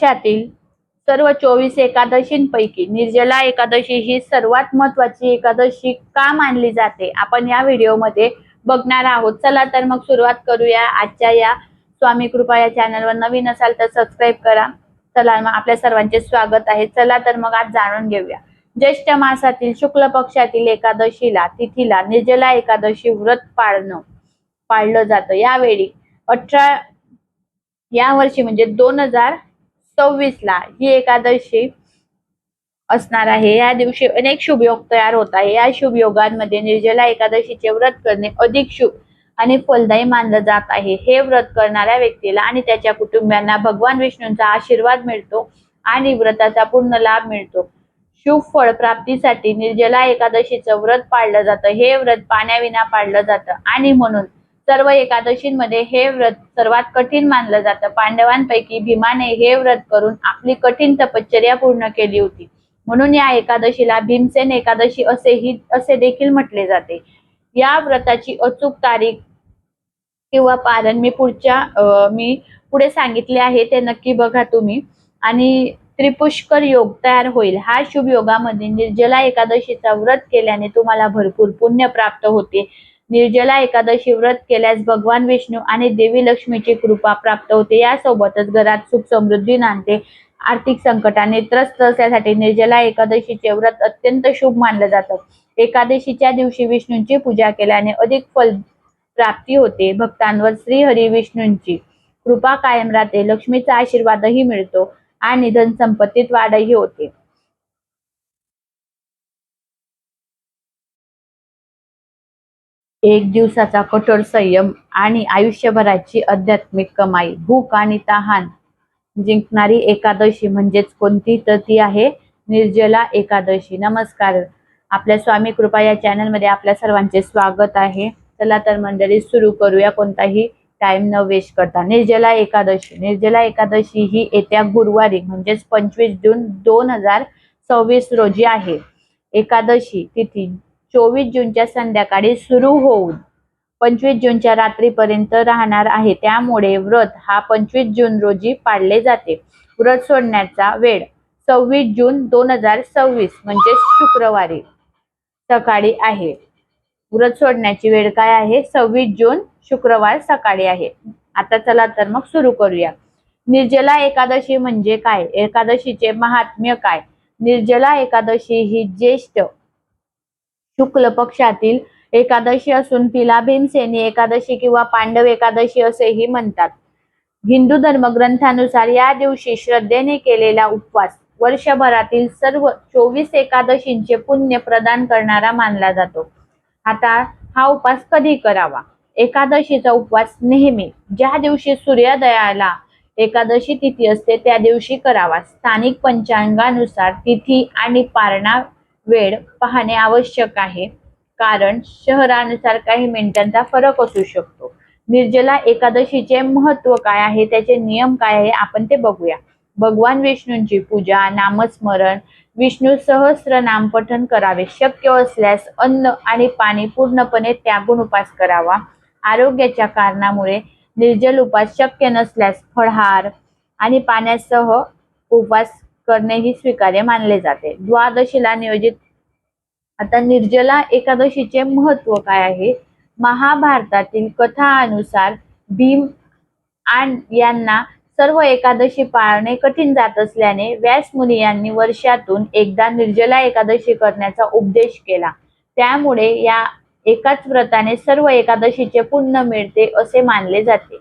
वर्षातील सर्व 24 एकादशींपैकी निर्जला एकादशी ही सर्वात महत्वाची एकादशी का मानली जाते, आपण या व्हिडिओमध्ये बघणार आहोत। चला तर मग सुरुवात करूया आजच्या या स्वामी कृपा या चॅनलवर नवीन असाल तर सबस्क्राइब करा। चला मग आपल्या सर्वांचे स्वागत आहे। चला तर मग आज जाणून घेऊया। ज्येष्ठ मासातील शुक्ल पक्षातील एकादशीला तिथीला निर्जला एकादशी व्रत पाळलं जातं। यावेळी 18 या वर्षी म्हणजे 2026 ला ही एकादशी असणार आहे। या दिवशी अनेक शुभयोग तयार होत आहे। या शुभयोगांमध्ये निर्जला एकादशीचे व्रत करणे अधिक शुभ आणि फलदायी मानलं जात आहे। हे व्रत करणाऱ्या व्यक्तीला आणि त्याच्या कुटुंबियांना भगवान विष्णूंचा आशीर्वाद मिळतो आणि व्रताचा पूर्ण लाभ मिळतो। शुभ फळ प्राप्तीसाठी निर्जला एकादशीचं व्रत पाळलं जातं। हे व्रत पाण्याविना पाळलं जातं आणि म्हणून सर्व एकादशींमध्ये हे व्रत सर्वात कठीण मानलं जातं। पांडवांपैकी भीमाने हे व्रत करून आपली कठीण तपश्चर्या पूर्ण केली होती, म्हणून या एकादशीला भीमसेन एकादशी असे देखील म्हटले जाते। या व्रताची अचूक तारीख किंवा पारण मी पुढे सांगितले आहे, ते नक्की बघा तुम्ही। आणि त्रिपुष्कर योग तयार होईल। हा शुभ योगामध्ये निर्जला एकादशीचा व्रत केल्याने तुम्हाला भरपूर पुण्य प्राप्त होते। निर्जला एकादशी व्रत केल्यास भगवान विष्णू आणि देवी लक्ष्मीची कृपा प्राप्त होते। यासोबतच घरात सुख समृद्धी नांदते। आर्थिक संकटाने त्रस्त असल्यासाठी निर्जला एकादशीचे व्रत अत्यंत शुभ मानलं जातं। एकादशीच्या दिवशी विष्णूंची पूजा केल्याने अधिक फल प्राप्ती होते। भक्तांवर श्री हरी विष्णूंची कृपा कायम राहते। लक्ष्मीचा आशीर्वादही मिळतो आणि धनसंपत्तीत वाढही होते। एक दिवसाचा कठोर संयम आणि आयुष्यभराची आध्यात्मिक कमाई। भूक आणि तहान जिंकणारी एकादशी म्हणजेच कोणती, तर ती आहे निर्जला एकादशी। नमस्कार, आपल्या स्वामी कृपा या चॅनल मध्ये आपल्या सर्वांचे स्वागत आहे। चला तर मंडळी सुरू करूया कोणताही टाइम न वेस्ट करता। निर्जला एकादशी ही येत्या गुरुवारी म्हणजेच 25 जून 2026 रोजी आहे। एकादशी तिथी 24 जूनच्या संध्याकाळी सुरू होऊन 25 जूनच्या रात्रीपर्यंत राहणार आहे। त्यामुळे व्रत हा 25 जून रोजी पाळले जाते। व्रत सोडण्याचा वेळ 26 जून 2026 म्हणजे शुक्रवारी सकाळी आहे। व्रत सोडण्याची वेळ काय आहे? 26 जून शुक्रवार सकाळी आहे। आता चला तर मग सुरू करूया। निर्जला एकादशी म्हणजे काय? एकादशीचे महात्म्य काय? निर्जला एकादशी ही ज्येष्ठ शुक्ल पक्षातील एकादशी असून तिला भीमसेनी एकादशी किंवा पांडव एकादशी असेही म्हणतात। हिंदू धर्मग्रंथानुसार या दिवशी श्रद्धेने केलेला उपवास वर्षभरातील सर्व 24 एकादशींचे पुण्य प्रदान करणारा मानला जातो। आता हा उपवास कधी करावा? एकादशीचा उपवास नेहमी ज्या दिवशी सूर्योदयाला एकादशी तिथी असते त्या दिवशी करावा। स्थानिक पंचांगानुसार तिथी आणि पारणा वेळ पाहणे आवश्यक आहे, कारण शहरानुसार काही मिनिटांचा फरक असू शकतो। निर्जला एकादशीचे महत्त्व काय आहे, त्याचे नियम काय आहे, आपण ते बघूया। भगवान विष्णूंची पूजा, नामस्मरण, विष्णू सहस्त्र नाम पठण करावे। शक्य असल्यास अन्न आणि पाणी पूर्णपणे त्यागून उपवास करावा। आरोग्याच्या कारणामुळे निर्जल उपवास शक्य नसल्यास फळाहार आणि पाण्यासह उपवास करणे ही स्वीकार्य मानले जाते। द्वादशीला नियोजित। आता निर्जला एकादशीचे महत्त्व काय आहे? महाभारतातील कथानुसार भीम यांना सर्व एकादशी पाळणे कठीण जात असल्याने व्यास मुनी यांनी वर्षातून एकदा निर्जला एकादशी करण्याचा उपदेश केला। त्यामुळे या एकाच व्रताने सर्व एकादशीचे पुण्य मिळते असे मानले जाते।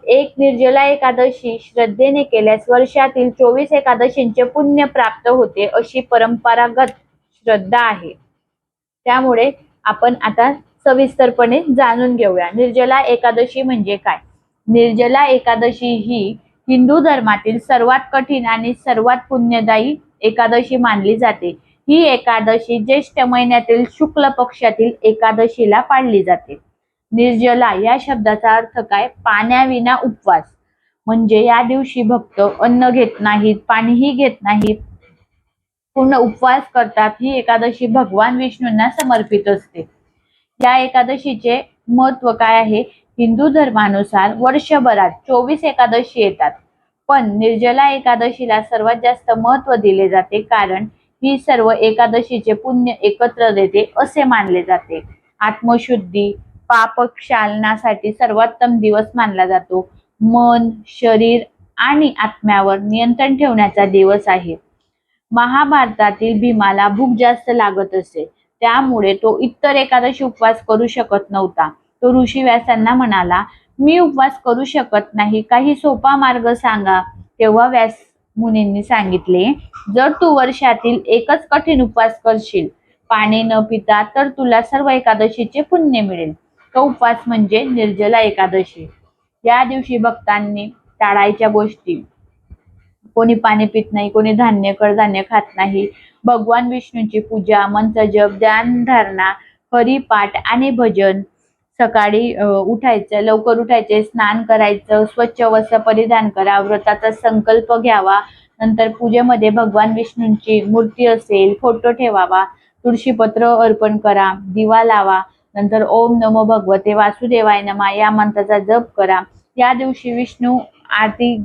एक निर्जला एकादशी श्रद्धेने केल्यास वर्षातील 24 एकादशींचे पुण्य प्राप्त होते अशी परंपरागत श्रद्धा आहे। त्यामुळे आपण आता सविस्तरपणे जाणून घेऊया निर्जला एकादशी म्हणजे काय। निर्जला एकादशी ही हिंदू धर्मातील सर्वात कठीण आणि सर्वात पुण्यदायी एकादशी मानली जाते। ही एकादशी ज्येष्ठ महिन्यातील शुक्ल पक्षातील एकादशीला पाळली जाते। निर्जला या शब्दाचा अर्थ काय? पाण्याविना उपवास। म्हणजे या दिवशी भक्त अन्न घेत नाहीत, पाणीही घेत नाहीत, पूर्ण उपवास करतात। ही एकादशी भगवान विष्णूंना समर्पित असते। या एकादशीचे महत्त्व काय आहे? हिंदू धर्मानुसार वर्षभरात 24 एकादशी येतात, पण निर्जला एकादशीला सर्वात जास्त महत्त्व दिले जाते, कारण ही सर्व एकादशीचे पुण्य एकत्र देते असे मानले जाते. आत्मशुद्धी, पापक्षालनासाठी सर्वोत्तम दिवस मानला जातो. मन, शरीर आणि आत्म्यावर नियंत्रण ठेवण्याचा दिवस आहे. महाभारतातील भीमाला भूक जास्त लागत असे, त्यामुळे तो इतर एकादशी उपवास करू शकत नव्हता. तो ऋषी व्यासांना म्हणाला, मी उपवास करू शकत नाही, काही सोपा मार्ग सांगा. तेव्हा व्यास मुनींनी सांगितले, जर तू वर्षातील एकच कठीण उपवास करशील, पाणी न पिता, तर तुला सर्व एकादशीचे पुण्य मिळेल. तो उपवास म्हणजे निर्जला एकादशी. या दिवशी भक्तांनी टाळायच्या गोष्टी: कोणी पाणी पित नाही, कोणी कडधान्य खात नाही, भगवान विष्णूंची पूजा, मंत्र जप, ध्यान धारणा, हरिपाठ आणि भजन. सकाळी उठायचं, लवकर उठायचे, स्नान करायचं, स्वच्छ वस्त्र परिधान करा, व्रताचा संकल्प घ्यावा. नंतर पूजेमध्ये भगवान विष्णूंची मूर्ती असेल, फोटो ठेवावा, तुळशीपत्र अर्पण करा, दिवा लावा. नंतर ओम नमो भगवते वासुदेवाय नमः या मंत्राचा जप करा. या दिवशी विष्णू आरती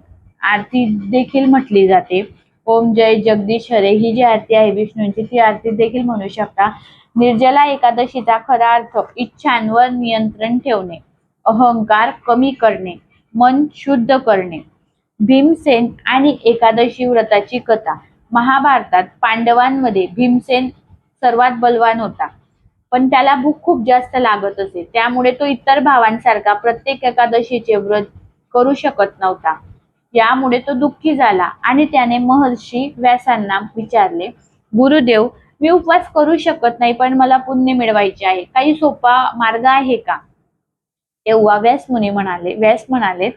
आरती देखील म्हटली जाते. ओम जय जगदीश हरे ही जी आरती आहे विष्णूंची, ती आरती देखील म्हणू शकता. निर्जला एकादशीचा खरा अर्थ इच्छांवर नियंत्रण ठेवणे, अहंकार कमी करणे, मन शुद्ध करणे. भीमसेन आणि एकादशी व्रताची कथा. महाभारतात पांडवांमध्ये भीमसेन सर्वात बलवान होता, पण त्याला भूक खूप जास्त लागत असे, त्यामुळे तो इतर भावांसारखा प्रत्येक एकादशीचे व्रत करू शकत नव्हता. यामुळे तो दुःखी झाला आणि त्याने महर्षी व्यासांना विचारले, गुरुदेव, मी उपवास करू शकत नाही, पण मला पुण्य मिळवायचे आहे, काही सोपा मार्ग आहे का? तेव्हा व्यास म्हणाले,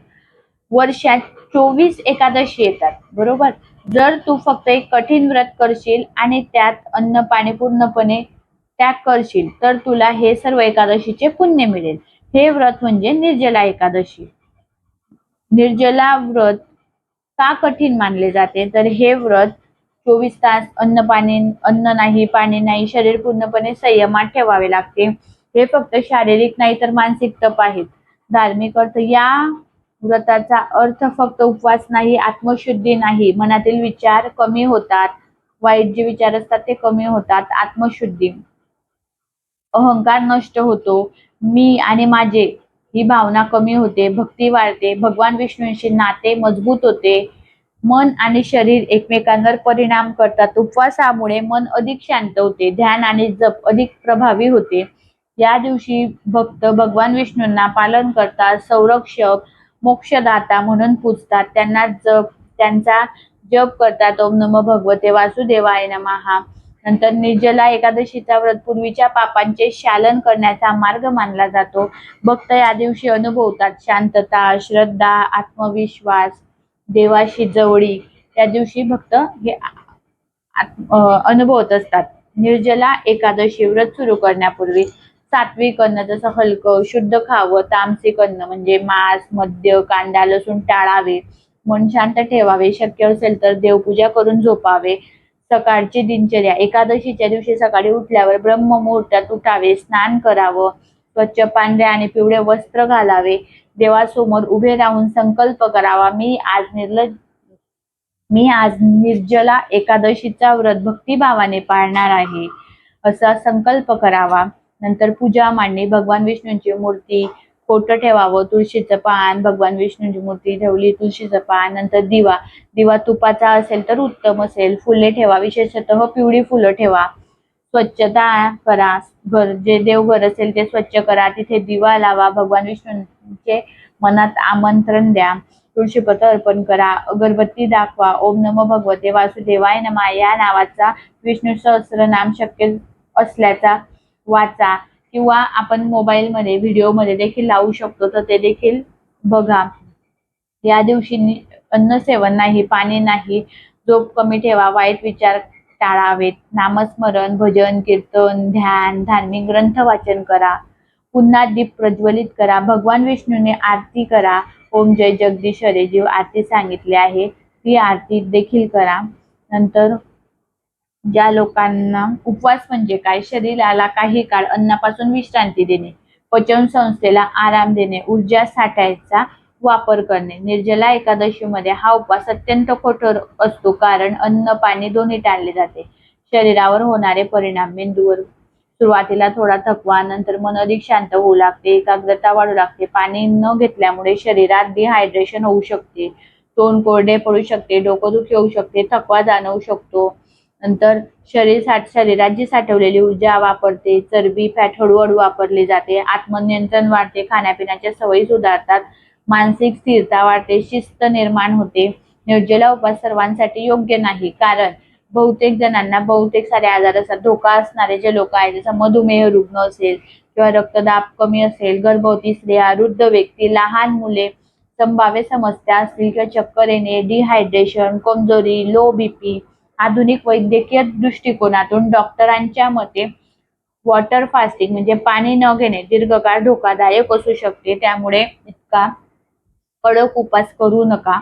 वर्षात 24 एकादशी येतात, बरोबर? जर तू फक्त एक कठीण व्रत करशील आणि त्यात अन्न पाणी पूर्णपणे त्याग करशील, तर तुला हे सर्व एकादशीचे पुण्य मिळेल. हे व्रत म्हणजे निर्जला एकादशी. निर्जला व्रत का कठीण मानले जाते? तर हे व्रत 24 तास अन्न नाही, पाणी नाही, शरीर पूर्णपणे संयमात ठेवावे लागते. हे फक्त शारीरिक नाही तर मानसिक तप आहेत. धार्मिक अर्थ: या व्रताचा अर्थ फक्त उपवास नाही, आत्मशुद्धी नाही, मनातील विचार कमी होतात, वाईट जे विचार असतात ते कमी होतात, आत्मशुद्धी, अहंकार नष्ट होतो, मी आणि माझे ही भावना कमी होते, भक्ती वाढते, भगवान विष्णूंशी नाते मजबूत होते, मन आणि शरीर एकमेकांवर परिणाम करतात. उपवासामुळे मन अधिक शांत होते, ध्यान आणि जप अधिक प्रभावी होते. या दिवशी भक्त भगवान विष्णूंना पालन करतात, संरक्षक, मोक्षदाता म्हणून पूजतात, त्यांचा जप करतात. ओम नमो भगवते वासुदेवाय नमः. नंतर निर्जला एकादशीचा व्रत पूर्वीच्या पापांचे शालन करण्याचा मार्ग मानला जातो. भक्त या दिवशी अनुभवतात शांतता, श्रद्धा, आत्मविश्वास, देवाशी जवळीक. त्या दिवशी भक्त हे अनुभवत असतात. निर्जला एकादशी व्रत सुरू करण्यापूर्वी सात्विक अन्न जसं हलकं शुद्ध खावं, तामसिक अन्न म्हणजे मांस, मद्य, कांदा, लसूण टाळावे, मन शांत ठेवावे, शक्य असेल तर देवपूजा करून झोपावे. सकाळची दिनचर्या: एकादशीच्या दिवशी सकाळी उठल्यावर ब्रह्ममुहूर्तात उठावे, स्नान करावं, स्वच्छ पांढरे आणि पिवळे वस्त्र घालावे, देवासमोर उभे राहून संकल्प करावा, मी आज निर्जला एकादशीचा व्रत भक्तिभावाने पाळणार आहे, असा संकल्प करावा. नंतर पूजा मांडणी: भगवान विष्णूंची मूर्ती, फोटो ठेवावं, तुळशीचं पान, भगवान विष्णूंची मूर्ती ठेवली, तुळशीचं पान. नंतर दिवा तुपाचा असेल तर उत्तम असेल, फुले ठेवा, विशेषतः पिवळी फुलं ठेवा. स्वच्छता करा, जे देवघर असेल ते स्वच्छ करा, तिथे दिवा लावा, भगवान विष्णूंचे मनात आमंत्रण द्या, तुळशीपत्र अर्पण करा, अगरबत्ती दाखवा, ओम नमो भगवते वासुदेवाय नमः या नावाचा विष्णू सहस्त्रनाम शक्य असल्याचा वाचा, किंवा आपण मोबाईलमध्ये व्हिडिओमध्ये देखील लावू शकतो, तर ते देखील बघा. या दिवशी अन्न सेवन नाही, पाणी नाही, झोप कमी ठेवा, वाईट विचार टाळावेत, नामस्मरण, भजन, कीर्तन, ध्यान, धार्मिक ग्रंथ वाचन करा, पुन्हा दीप प्रज्वलित करा, भगवान विष्णूने आरती करा. ओम जय जगदीश हरे जी आरती सांगितली आहे ती आरती देखील करा. नंतर ज्या लोकांना उपवास म्हणजे काय, शरीराला काही काळ अन्नापासून विश्रांती देणे, पचन संस्थेला आराम देणे, ऊर्जा साठायचा वापर करणे. निर्जला एकादशीमध्ये हा उपवास अत्यंत कठोर असतो, कारण अन्न पाणी दोन्ही टाळले जाते. शरीरावर होणारे परिणाम: मेंदूवर सुरुवातीला थोडा थकवा, नंतर मन अधिक शांत होऊ लागते, एकाग्रता वाढू लागते. पाणी न घेतल्यामुळे शरीरात डिहायड्रेशन होऊ शकते, तोंड कोरडे पडू शकते, डोकंदुखी होऊ शकते, थकवा जाणवू शकतो. नंतर शरीरात जी साठवलेली ऊर्जा वापरते, चरबी, फॅट हळूहळू वापरली जाते, आत्मनियंत्रण वाढते, खाण्यापिण्याच्या सवयी सुधारतात, मानसिक स्थिरता वाढते, शिस्त निर्माण होते. निर्जला उपवास सर्वांसाठी योग्य नाही, कारण बहुतेक जणांना बहुतेक सारे आजार असतात. धोका असणारे जे लोक आहेत, जसं मधुमेह रुग्ण असेल किंवा रक्तदाब कमी असेल, गर्भवती स्त्रिया, वृद्ध व्यक्ती, लहान मुले, संभाव्य समस्या असतील किंवा चक्कर येणे, डिहायड्रेशन, कमजोरी, लो बीपी. आधुनिक वैद्यकीय दृष्टिकोनातून डॉक्टरांच्या मते वॉटर फास्टिंग म्हणजे पाणी न घेणे दीर्घकाळ धोकादायक असू शकते. त्यामुळे इतका कडक उपवास करू नका.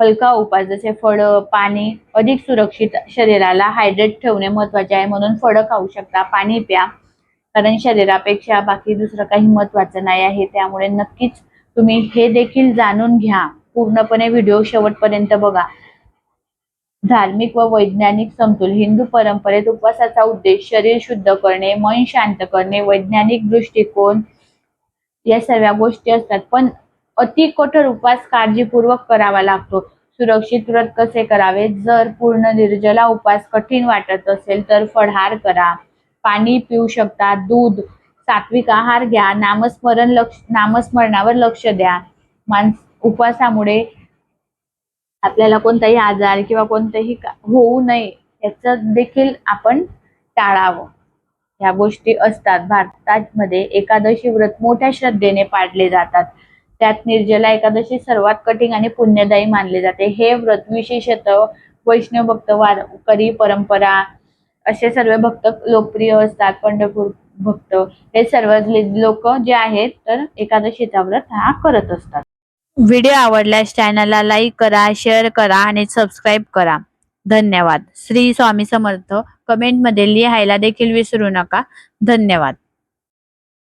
हलका उपवास जसे फळं, पाणी अधिक सुरक्षित. शरीराला हायड्रेट ठेवणे महत्वाचे आहे, म्हणून फळं खाऊ शकता, पाणी प्या, कारण शरीरापेक्षा बाकी दुसरं काही महत्वाचं नाही आहे. त्यामुळे नक्कीच तुम्ही हे देखील जाणून घ्या. पूर्णपणे व्हिडिओ शेवटपर्यंत बघा. धार्मिक व वैज्ञानिक समतोल: हिंदू परंपरेत उपवासाचा उद्देश शरीर शुद्ध करणे, मन शांत करणे, वैज्ञानिक दृष्टिकोन या सर्व गोष्टी असतात. पण अति कठोर उपवास काळजीपूर्वक करावा लागतो. सुरक्षित व्रत कसे करावे: जर पूर्ण निर्जला उपवास कठीण वाटत असेल तर फळाहार करा, पाणी पिऊ शकता, दूध, सात्विक आहार घ्या, नामस्मरणावर लक्ष द्या. उपवासामुळे आपल्याला कोणताही आजार किंवा कोणतेही होऊ नये याचं देखील आपण टाळावं. या गोष्टी असतात. भारतामध्ये एकादशी व्रत मोठ्या श्रद्धेने पाळले जातात. त्यात निर्जला एकादशी सर्वात कठीण आणि पुण्यदायी मानले जाते. हे व्रत विशेषतः वैष्णव भक्त, वारकरी परंपरा असे सर्व भक्त लोकप्रिय असतात. पंढरपूर भक्त हे सर्व लोक जे आहेत तर एकादशीचा व्रत हा करत असतात. व्हिडिओ आवडल्यास चॅनलला लाईक करा, शेअर करा आणि सबस्क्राईब करा. धन्यवाद. श्री स्वामी समर्थ. कमेंटमध्ये लिहायला देखील विसरू नका. धन्यवाद.